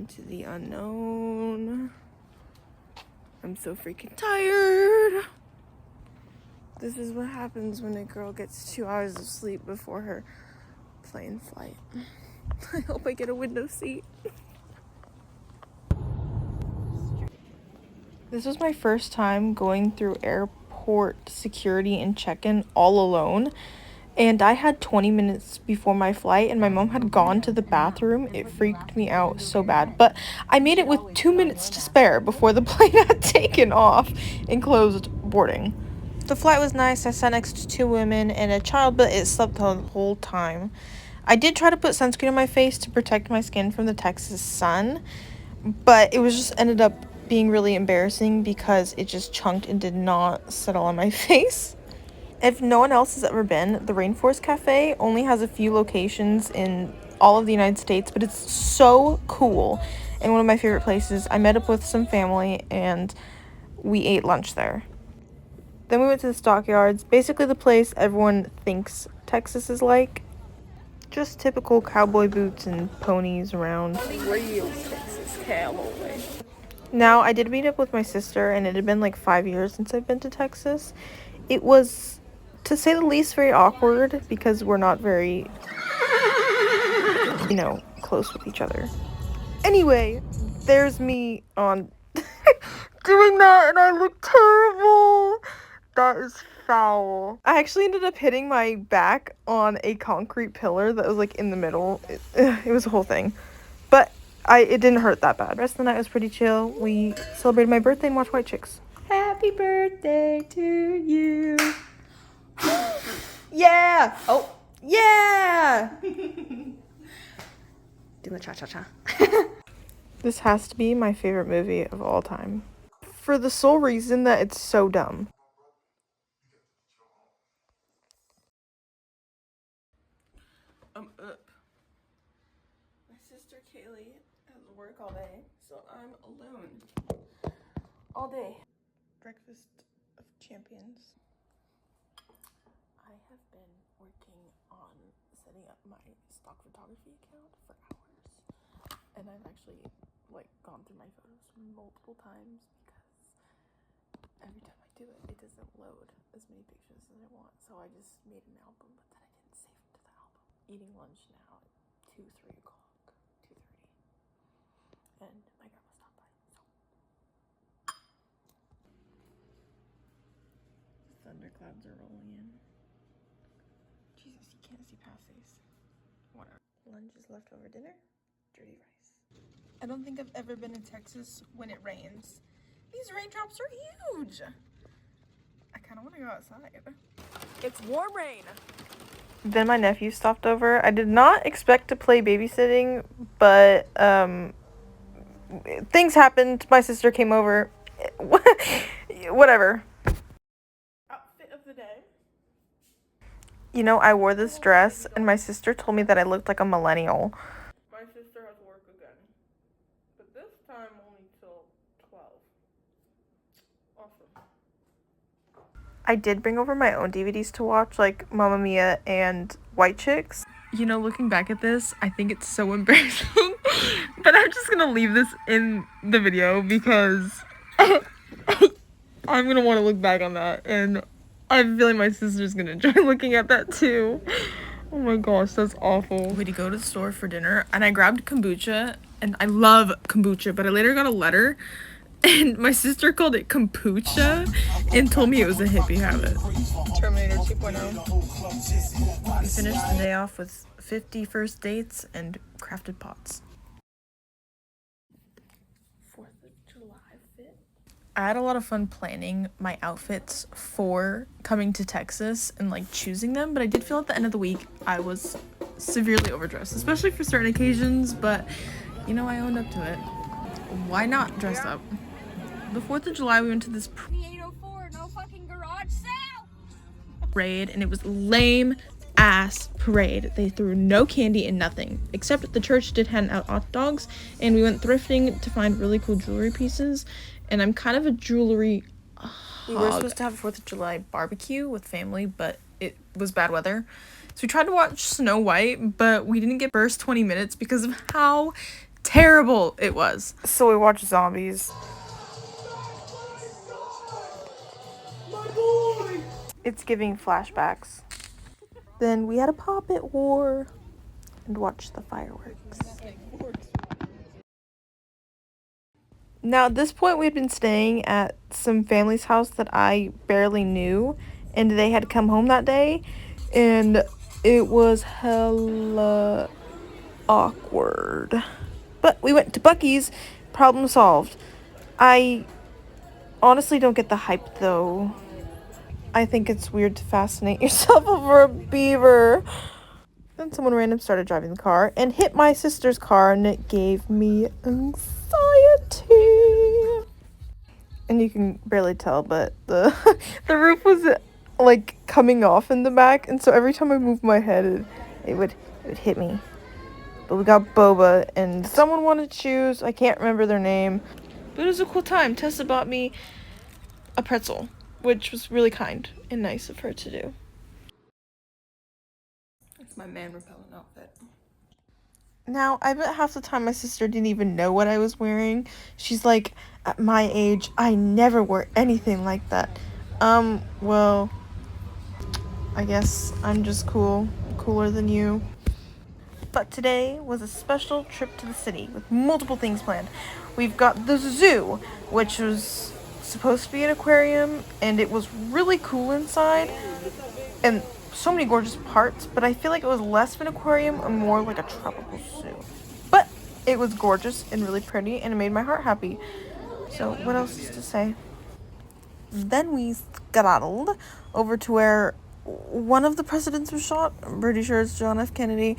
into the unknown. I'm so freaking tired. This is what happens when a girl gets 2 hours of sleep before her plane flight. I hope I get a window seat. This was my first time going through airport security and check-in all alone. And I had 20 minutes before my flight and my mom had gone to the bathroom. It freaked me out so bad. But I made it with 2 minutes to spare before the plane had taken off and closed boarding. The flight was nice. I sat next to 2 women and a child, but it slept the whole time. I did try to put sunscreen on my face to protect my skin from the Texas sun, but it was just ended up being really embarrassing because it just chunked and did not settle on my face. If no one else has ever been, the Rainforest Cafe only has a few locations in all of the United States, but it's so cool and one of my favorite places. I met up with some family and we ate lunch there. Then we went to the stockyards, basically the place everyone thinks Texas is like. Just typical cowboy boots and ponies around. Real Texas cowboy. Now, I did meet up with my sister and it had been like 5 years since I've been to Texas. It was, to say the least, very awkward because we're not very, close with each other. Anyway, there's me on doing that and I look terrible. That is foul. I actually ended up hitting my back on a concrete pillar that was like in the middle. It was a whole thing. But it didn't hurt that bad. The rest of the night was pretty chill. We celebrated my birthday and watched White Chicks. Happy birthday to you. Yeah. Oh, yeah. Do a cha-cha-cha. This has to be my favorite movie of all time. For the sole reason that it's so dumb. I'm up. My sister Kaylee has work all day, so I'm alone all day. Breakfast of champions. I have been working on setting up my stock photography account for hours, and I've actually gone through my photos multiple times because every time I do it, it doesn't load as many pictures as I want. So I just made an album, but then I didn't save it to the album. Eating lunch now at 2-3 o'clock, 2:30, and my grandma stopped by. So thunderclouds are rolling in. Jesus, you can't see past these. Whatever. Lunch is leftover dinner. Dirty rice. I don't think I've ever been in Texas when it rains. These raindrops are huge. I kind of want to go outside. It's warm rain. Then my nephew stopped over. I did not expect to play babysitting, but things happened. My sister came over. Whatever. Outfit of the day. I wore this dress, and my sister told me that I looked like a millennial. My sister has work again, but this time only till 12. Awesome. I did bring over my own DVDs to watch, like Mamma Mia and White Chicks. Looking back at this, I think it's so embarrassing, but I'm just gonna leave this in the video because I'm gonna want to look back on that, and I'm feeling my sister's gonna enjoy looking at that too. Oh my gosh, that's awful. We had to go to the store for dinner, and I grabbed kombucha, and I love kombucha, but I later got a letter, and my sister called it kombucha, and told me it was a hippie habit. Terminator 2.0. We finished the day off with 50 first dates and crafted pots. 4th of July fit. I had a lot of fun planning my outfits for coming to Texas and choosing them, but I did feel at the end of the week I was severely overdressed, especially for certain occasions, but I owned up to it. Why not dress up? The 4th of July we went to this 804, no fucking garage sale. Parade, and it was lame ass parade. They threw no candy and nothing, except the church did hand out hot dogs, and we went thrifting to find really cool jewelry pieces, and I'm kind of a jewelry hog. We were supposed to have a 4th of July barbecue with family, but it was bad weather, so we tried to watch Snow White, but we didn't get first 20 minutes because of how terrible it was. So we watched zombies. It's giving flashbacks. Then we had a Poppet War and watched the fireworks. Now, at this point, we had been staying at some family's house that I barely knew, and they had come home that day, and it was hella awkward. But we went to Buc-ee's, problem solved. I honestly don't get the hype, though. I think it's weird to fascinate yourself over a beaver. Then someone random started driving the car and hit my sister's car, and it gave me anxiety. And you can barely tell, but the the roof was like coming off in the back, and so every time I moved my head, it would hit me. But we got boba, and someone wanted shoes. I can't remember their name, but it was a cool time. Tessa bought me a pretzel, which was really kind and nice of her to do. It's my man repellent outfit. Now, I bet half the time my sister didn't even know what I was wearing. She's like, at my age, I never wear anything like that. Well, I guess I'm just cooler than you. But today was a special trip to the city with multiple things planned. We've got the zoo, which was supposed to be an aquarium, and it was really cool inside, and so many gorgeous parts, but I feel like it was less of an aquarium and more like a tropical zoo. But it was gorgeous and really pretty, and it made my heart happy. So what else is to say? Then we skedaddled over to where one of the presidents was shot. I'm pretty sure it's John F. Kennedy.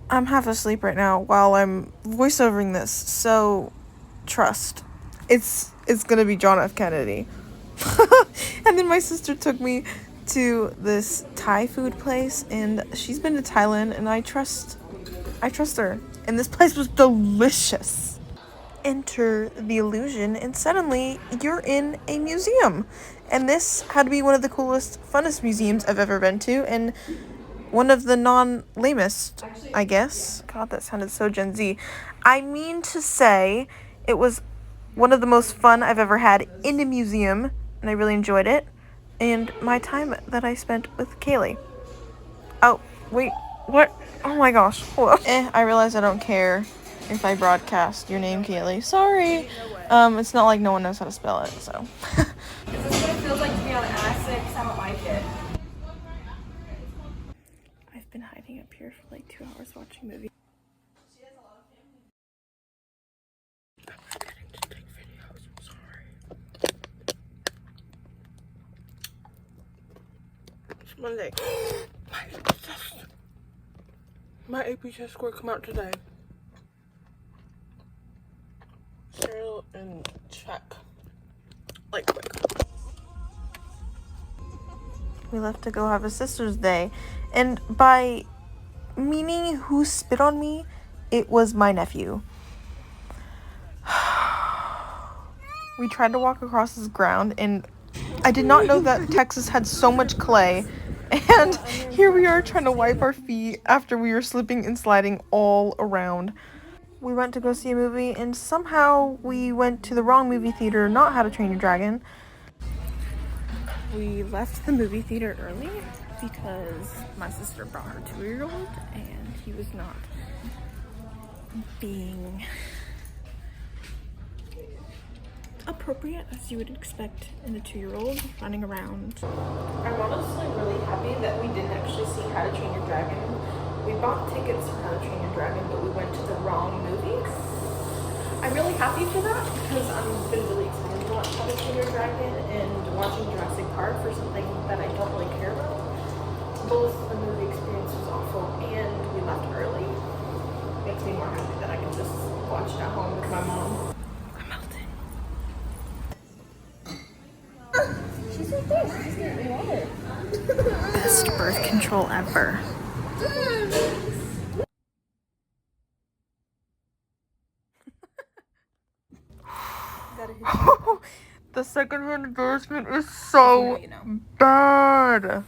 I'm half asleep right now while I'm voiceovering this, so trust. It's gonna be John F. Kennedy. And then my sister took me to this Thai food place, and she's been to Thailand, and I trust her. And this place was delicious. Enter the illusion, and suddenly you're in a museum. And this had to be one of the coolest, funnest museums I've ever been to, and one of the non-lamest, I guess. God, that sounded so Gen Z. I mean to say, it was one of the most fun I've ever had in a museum, and I really enjoyed it. And my time that I spent with Kaylee. Oh, wait, what? Oh my gosh, hold on. I realize I don't care if I broadcast your name, Kaylee. Sorry. It's not like no one knows how to spell it, so. Is this what it feels like to be on acid? 'Cause I don't like it. I've been hiding up here for like 2 hours watching movies. I'm forgetting to take videos, I'm sorry. It's Monday. My AP test score come out today. Cereal and check. Like quick. We left to go have a sister's day, and by meaning who spit on me, it was my nephew. We tried to walk across this ground, and I did not know that Texas had so much clay, and here we are trying to wipe our feet after we were slipping and sliding all around. We went to go see a movie, and somehow we went to the wrong movie theater, not How to Train Your Dragon. We left the movie theater early because my sister brought her 2-year-old, and he was not being appropriate, as you would expect in a 2-year-old running around. I'm honestly really happy that we didn't actually see How to Train Your Dragon. We bought tickets for How to Train Your Dragon, but we went to the wrong movie. I'm really happy for that because I've been really excited to watch How to Train Your Dragon and watching Jurassic Park for something that I don't really care about. Both the movie experience was awful and we left early. Makes me more happy that I can just watch it at home with my mom. I'm melting. She's right there. She's getting me water. Best birth control ever. The secondhand embarrassment is so bad.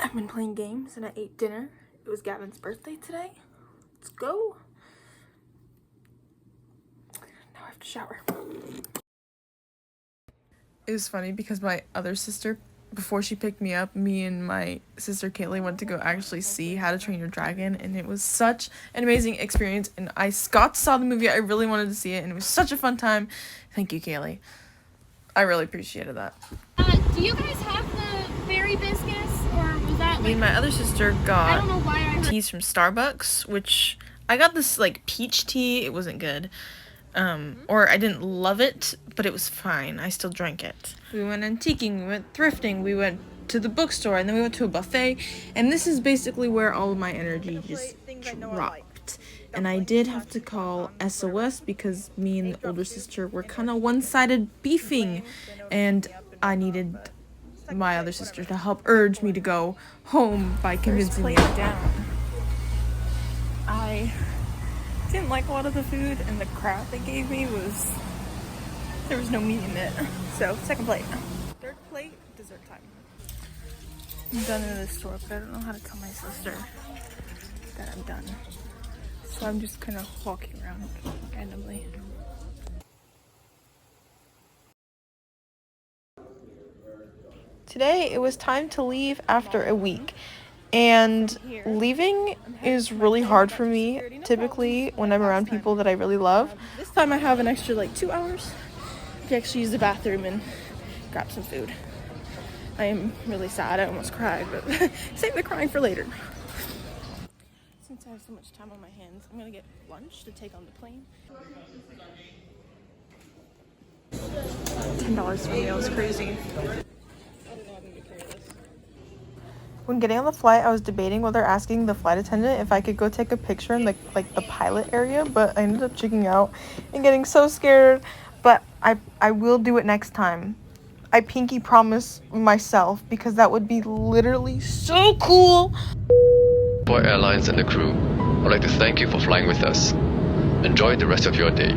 I've been playing games and I ate dinner. It was Gavin's birthday today. Let's go. have to shower. It was funny because my other sister, before she picked me up, me and my sister Kaylee went to go actually see How to Train Your Dragon, and it was such an amazing experience. And Scott saw the movie. I really wanted to see it, and it was such a fun time. Thank you, Kaylee. I really appreciated that. Do you guys have the berry biscuits, or was that Me and my other sister I got don't know why I heard teas from Starbucks, which I got this like peach tea. It wasn't good. Or I didn't love it, but it was fine. I still drank it. We went antiquing, we went thrifting, we went to the bookstore, and then we went to a buffet. And this is basically where all of my energy just dropped. And I did have to call SOS because me and the older sister were kind of one-sided beefing. And I needed my other sister to help urge me to go home by convincing me down. I didn't like a lot of the food, and the crab they gave me there was no meat in it. So second plate. Third plate, dessert time. I'm done in this store, but I don't know how to tell my sister that I'm done. So I'm just kind of walking around randomly. Today it was time to leave after a week. And leaving is really hard for me, typically, when I'm around people that I really love. This time I have an extra, 2 hours to actually use the bathroom and grab some food. I am really sad. I almost cried, but save the crying for later. Since I have so much time on my hands, I'm gonna get lunch to take on the plane. $10 for a meal is crazy. When getting on the flight, I was debating whether asking the flight attendant if I could go take a picture in the pilot area, but I ended up checking out and getting so scared. But I will do it next time. I pinky promise myself, because that would be literally so cool. For airlines and the crew, I'd like to thank you for flying with us. Enjoy the rest of your day.